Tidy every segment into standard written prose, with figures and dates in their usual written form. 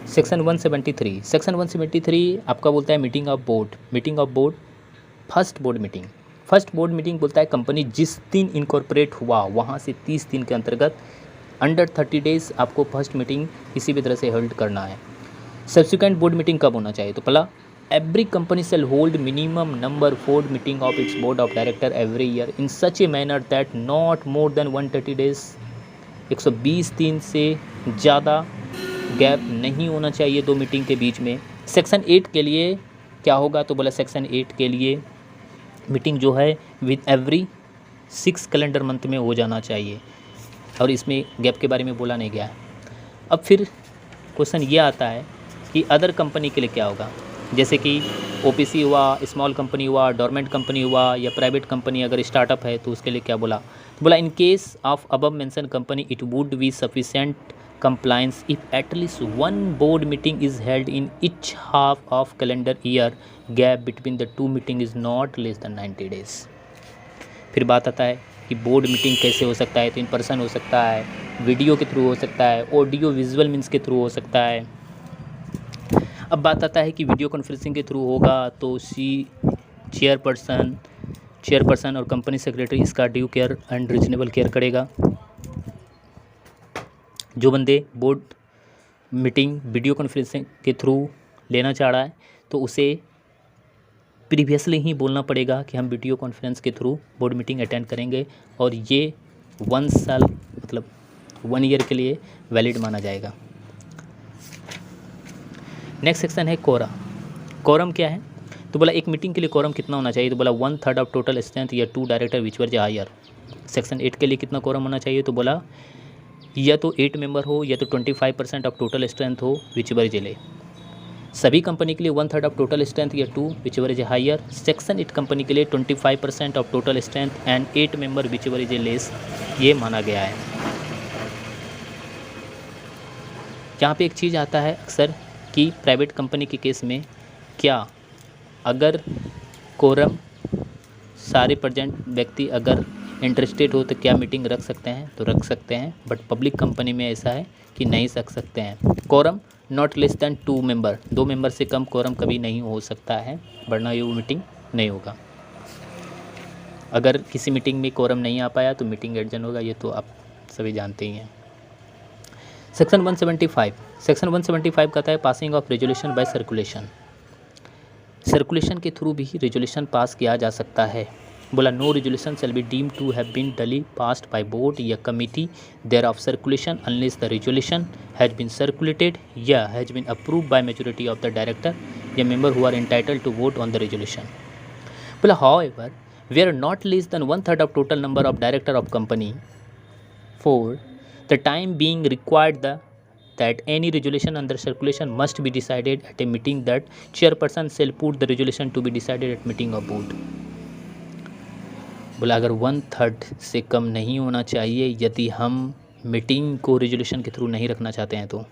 Section 173 आपका बोलता है meeting of board first board meeting बोलता है कंपनी जिस दिन इनकॉर्पोरेट हुआ वहाँ से 30 दिन के अंतर्गत अंडर 30 डेज आपको फर्स्ट मीटिंग किसी भी तरह से होल्ड करना है। सब्सिक्वेंट बोर्ड मीटिंग कब होना चाहिए? तो पहला, every company shell hold minimum number board meeting of its board of director every year in such a manner that not more than 130 days. 120 दिन से ज़्यादा गैप नहीं होना चाहिए दो मीटिंग के बीच में। सेक्शन 8 के लिए क्या होगा? तो बोला सेक्शन 8 के लिए मीटिंग जो है विद एवरी 6 कैलेंडर मंथ में हो जाना चाहिए, और इसमें गैप के बारे में बोला नहीं गया है। अब फिर क्वेश्चन ये आता है कि अदर कंपनी के लिए क्या होगा, जैसे कि ओपीसी हुआ, स्मॉल कंपनी हुआ, डोरमेंट कंपनी हुआ, या प्राइवेट कंपनी अगर स्टार्टअप है तो उसके लिए क्या बोला? तो बोला in case of above mention company it would be sufficient compliance if at least one board meeting is held in each half of calendar year, gap between the two meeting is not less than 90 days। फिर बात आता है कि board meeting कैसे हो सकता है? तो इन पर्सन हो सकता है, वीडियो के थ्रू हो सकता है, ऑडियो विजुअल मीन्स के थ्रू हो सकता है। अब बात आता है कि वीडियो कॉन्फ्रेंसिंग के थ्रू होगा तो चेयरपर्सन और कंपनी सेक्रेटरी इसका due care and reasonable care करेगा। जो बंदे बोर्ड मीटिंग वीडियो कॉन्फ्रेंसिंग के थ्रू लेना चाह रहा है तो उसे प्रीवियसली ही बोलना पड़ेगा कि हम वीडियो कॉन्फ्रेंस के थ्रू बोर्ड मीटिंग अटेंड करेंगे, और ये 1 साल मतलब 1 ईयर के लिए वैलिड माना जाएगा। नेक्स्ट सेक्शन है कोरम क्या है? तो बोला एक मीटिंग के लिए कोरम कितना होना चाहिए? तो बोला 1/3 ऑफ टोटल स्ट्रेंथ या 2 डायरेक्टर विच वर हायर। सेक्शन 8 के लिए कितना कोरम होना चाहिए? तो बोला या तो 8 मेंबर हो या तो 25% ऑफ टोटल स्ट्रेंथ हो विच एवर इज ले। सभी कंपनी के लिए 1/3 ऑफ टोटल स्ट्रेंथ या 2 whichever is higher. Section 8 company के लिए 25% of total strength and 8 member whichever is less ये माना गया है। यहाँ पे एक चीज़ आता है अक्सर कि प्राइवेट कंपनी के केस में क्या अगर कोरम सारे प्रेजेंट व्यक्ति अगर इंटरेस्टेड हो तो क्या मीटिंग रख सकते हैं? तो रख सकते हैं, बट पब्लिक कंपनी में ऐसा है कि नहीं रख सकते हैं। Quorum not less than 2 member, 2 member से कम कोरम कभी नहीं हो सकता है, वरना ये मीटिंग नहीं होगा। अगर किसी मीटिंग में कोरम नहीं आ पाया तो मीटिंग एडजर्न होगा, ये तो आप सभी जानते ही हैं। सेक्शन 175 कहता है passing of resolution by circulation के थ्रू भी रेजोल्यूशन पास किया जा सकता है। बोला no resolution shall be deemed to have been duly passed by board या committee thereof circulation unless the resolution has been circulated या has been approved by majority of the director या member who are entitled to vote on the resolution. बोला however we are not less than 1/3 of total number of director of company for the time being required that any resolution under circulation must be decided at a meeting that chairperson shall put the resolution to be decided at meeting of board। बोला अगर 1/3 से कम नहीं होना चाहिए यदि हम meeting को resolution के थ्रू नहीं रखना चाहते हैं तो।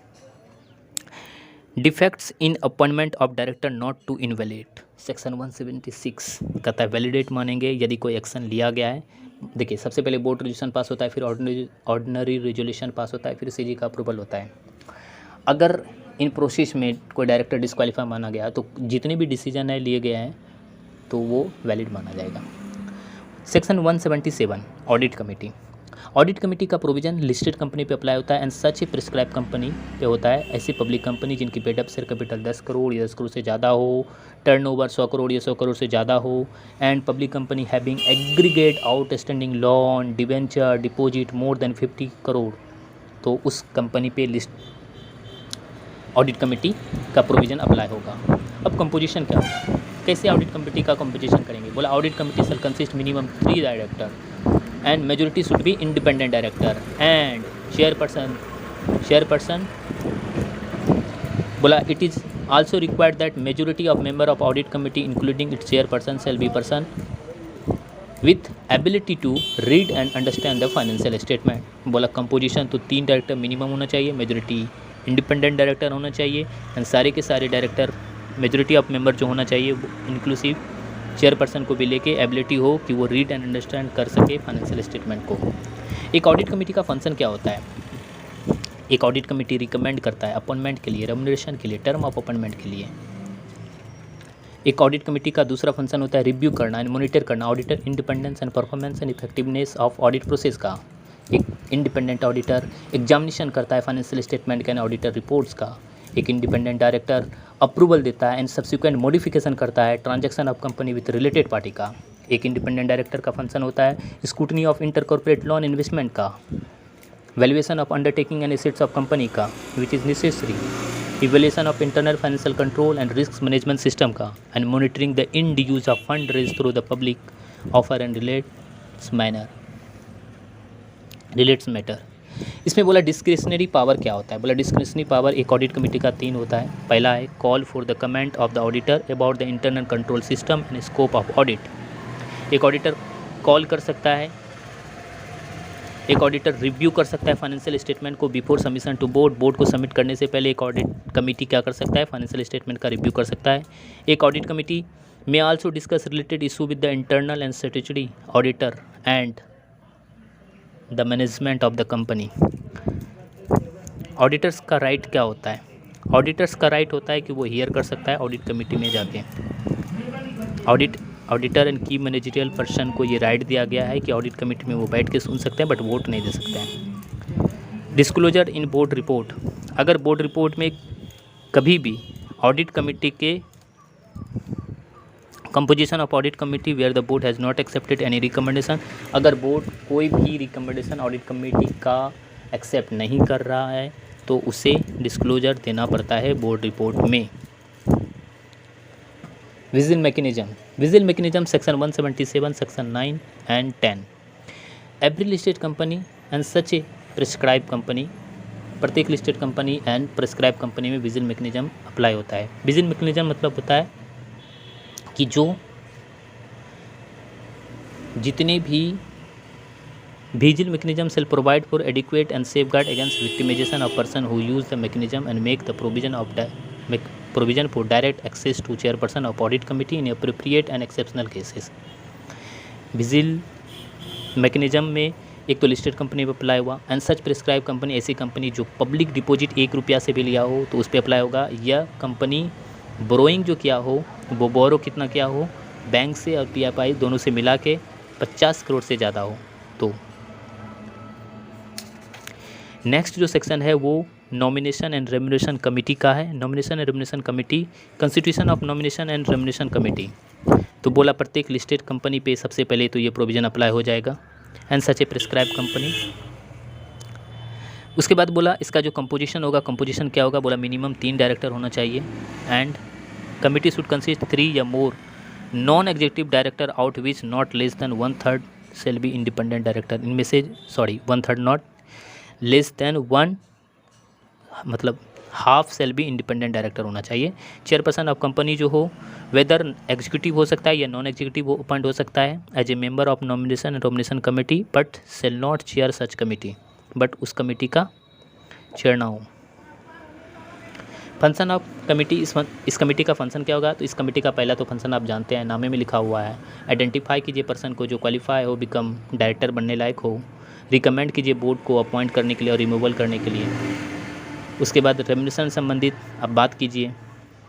Defects in appointment of director not to invalid. Section 176 कहता है वैलिडेट मानेंगे यदि कोई एक्शन लिया गया है। देखिए सबसे पहले बोर्ड रेजोल्यूशन पास होता है, फिर ऑर्डिनरी रेजोल्यूशन पास होता है, फिर सीजी का अप्रूवल होता है। अगर इन प्रोसेस में कोई डायरेक्टर डिस्क्वालीफाई माना गया तो जितने भी डिसीजन है लिए गए हैं तो वो वैलिड माना जाएगा। सेक्शन 177 ऑडिट कमेटी का प्रोविजन लिस्टेड कंपनी पे अप्लाई होता है and such a prescribe company पे होता है। ऐसी पब्लिक कंपनी जिनकी paid up share capital 10 crore या 10 करोड़ से ज़्यादा हो, टर्नओवर 100 करोड़ या 100 करोड़ से ज़्यादा हो, and public company having aggregate outstanding loan debenture deposit more than 50 crore, तो उस कंपनी पे लिस्ट ऑडिट कमेटी का प्रोविज़न अप्लाई होगा। अब कंपोजिशन क्या होगा, कैसे ऑडिट कमेटी का कंपोजिशन करेंगे? बोला audit committee shall consist minimum 3 director and majority should be independent director and chairperson. बोला it is also required that majority of member of audit committee including its chairperson shall be person with ability to read and understand the financial statement. बोला composition तो 3 director minimum होना चाहिए, majority independent director होना चाहिए and सारे के सारे director majority of member जो होना चाहिए इंक्लूसिव चेयरपर्सन को भी लेके एबिलिटी हो कि वो रीड एंड अंडरस्टैंड कर सके फाइनेंशियल स्टेटमेंट को। एक ऑडिट कमेटी का फंक्शन क्या होता है? एक ऑडिट कमेटी रिकमेंड करता है अपॉइंटमेंट के लिए, रेम्युनरेशन के लिए, टर्म ऑफ अपॉइंटमेंट के लिए। एक ऑडिट कमेटी का दूसरा फंक्शन होता है रिव्यू करना एंड मॉनिटर करना auditor independence and performance and effectiveness of audit process का। एक इंडिपेंडेंट ऑडिटर एग्जामिनेशन करता है फाइनेंशियल स्टेटमेंट का एंड ऑडिटर रिपोर्ट्स का। एक इंडिपेंडेंट डायरेक्टर अप्रूवल देता है एंड सब्सिक्वेंट मॉडिफिकेशन करता है transaction of company with related party का। एक इंडिपेंडेंट डायरेक्टर का फंक्शन होता है scrutiny of inter corporate loan investment का, valuation of undertaking and assets of company का which is necessary, evaluation of internal financial control and risk management system का, and monitoring the end use of fund raise through the public offer and relates matter. इसमें बोला discretionary power क्या होता है। बोला discretionary power एक audit committee का 3 होता है। पहला है call for the comment of the auditor about the internal control system and scope of audit. एक ऑडिटर कॉल कर सकता है, एक ऑडिटर रिव्यू कर सकता है फाइनेंशियल स्टेटमेंट को before submission to board. Board को सबमिट करने से पहले एक ऑडिट कमेटी क्या कर सकता है, फाइनेंशियल स्टेटमेंट का रिव्यू कर सकता है। एक ऑडिट कमेटी में also discuss related issue with the internal and statutory auditor and the management of the company. Auditors का राइट क्या होता है? ऑडिटर्स का राइट होता है कि वो हियर कर सकता है ऑडिट कमेटी में जाके। ऑडिटर एंड की मैनेजरियल पर्सन को ये राइट दिया गया है कि ऑडिट कमेटी में वो बैठ के सुन सकते हैं बट वोट नहीं दे सकते हैं। डिस्क्लोजर इन बोर्ड रिपोर्ट, अगर बोर्ड रिपोर्ट में कभी भी ऑडिट कमेटी के composition of audit committee where the board has not accepted any recommendation, अगर बोर्ड कोई भी रिकमेंडेशन ऑडिट कमेटी का एक्सेप्ट नहीं कर रहा है तो उसे डिस्क्लोजर देना पड़ता है बोर्ड रिपोर्ट में। Vigil mechanism section 177 section 9 and 10। Every listed company and such a prescribe company, प्रत्येक listed company and prescribe company में विजिल मैकेनिज्म अप्लाई होता है। विजिल मैकेनिज्म मतलब होता है कि जो जितने भी vigil mechanism shall provide for adequate and safeguard against victimisation of person who use the mechanism and make the provision for direct access to chairperson of audit committee in appropriate and exceptional cases. Vigil mechanism में एक तो listed company पर apply हुआ and such prescribe company, ऐसी company जो public deposit 1 रुपया से भी लिया हो तो उस पर अप्लाई होगा, या कंपनी बोरोइंग जो किया हो वो बोरो कितना किया हो बैंक से और पीएफआई दोनों से मिला के 50 करोड़ से ज़्यादा हो तो। नेक्स्ट जो सेक्शन है वो नॉमिनेशन एंड रेम्युनरेशन कमेटी का है। Nomination and remuneration committee, constitution of nomination and remuneration committee. तो बोला प्रत्येक लिस्टेड कंपनी पे सबसे पहले तो ये प्रोविज़न अप्लाई हो जाएगा and such a prescribe company. उसके बाद बोला इसका जो कंपोजिशन होगा, कंपोजिशन क्या होगा, बोला मिनिमम 3 डायरेक्टर होना चाहिए एंड कमिटी शुड कंसिस्ट 3 या more non executive director out which not less than 1/3 shall be independent director. इनमें से 1/3 नॉट लेस देन 1 मतलब half shall be independent director होना चाहिए। चेयरपर्सन ऑफ कंपनी जो हो वेदर एग्जीक्यूटिव हो सकता है या नॉन एग्जीक्यूटिव वो अपॉइंट हो सकता है as a member of nomination and nomination committee but shall not chair such committee, but उस कमेटी का चेयर ना हो। फंक्शन ऑफ कमेटी, इस कमेटी का फंक्शन क्या होगा, तो इस कमेटी का पहला तो फंक्शन आप जानते हैं, नामे में लिखा हुआ है। आइडेंटिफाई कीजिए पर्सन को जो क्वालिफाई हो, बिकम डायरेक्टर बनने लायक हो। रिकमेंड कीजिए बोर्ड को अपॉइंट करने के लिए और रिमूवल करने के लिए। उसके बाद रेम्युनरेशन संबंधित अब बात कीजिए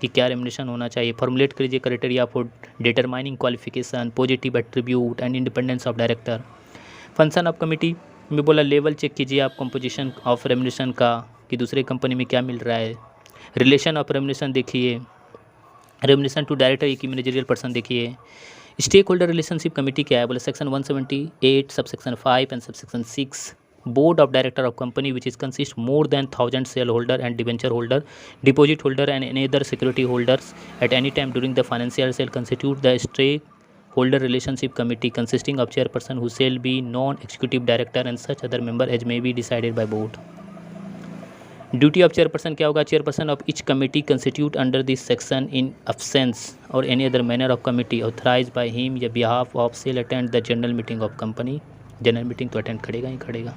कि क्या रेम्युनरेशन होना चाहिए। फॉर्मुलेट कीजिए criteria for determining qualification, positive attribute and independence of director. Function of committee में बोला लेवल चेक कीजिए आप कंपोजिशन ऑफ रेम्युनरेशन का कि दूसरे कंपनी में क्या मिल रहा है। रिलेशन ऑफ रेम्युनरेशन देखिए, रेम्युनरेशन टू डायरेक्टर एक मैनेजरियल पर्सन देखिए। स्टेक होल्डर रिलेशनशिप कमेटी क्या है, बोले section 178 subsection 5 and subsection 6। Board of director of company which is consist more than 1000 share holder and debenture holder, deposit holder and any other security holders at any time during the financial sale constitute the stake holder relationship committee consisting of chairperson who shall be non-executive director and such other member as may be decided by board. Duty of chairperson क्या होगा, chairperson of each committee constitute under this section in absence or any other manner of committee authorized by him या behalf of shall attend the general meeting of company. general meeting तो attend करेगा ही करेगा।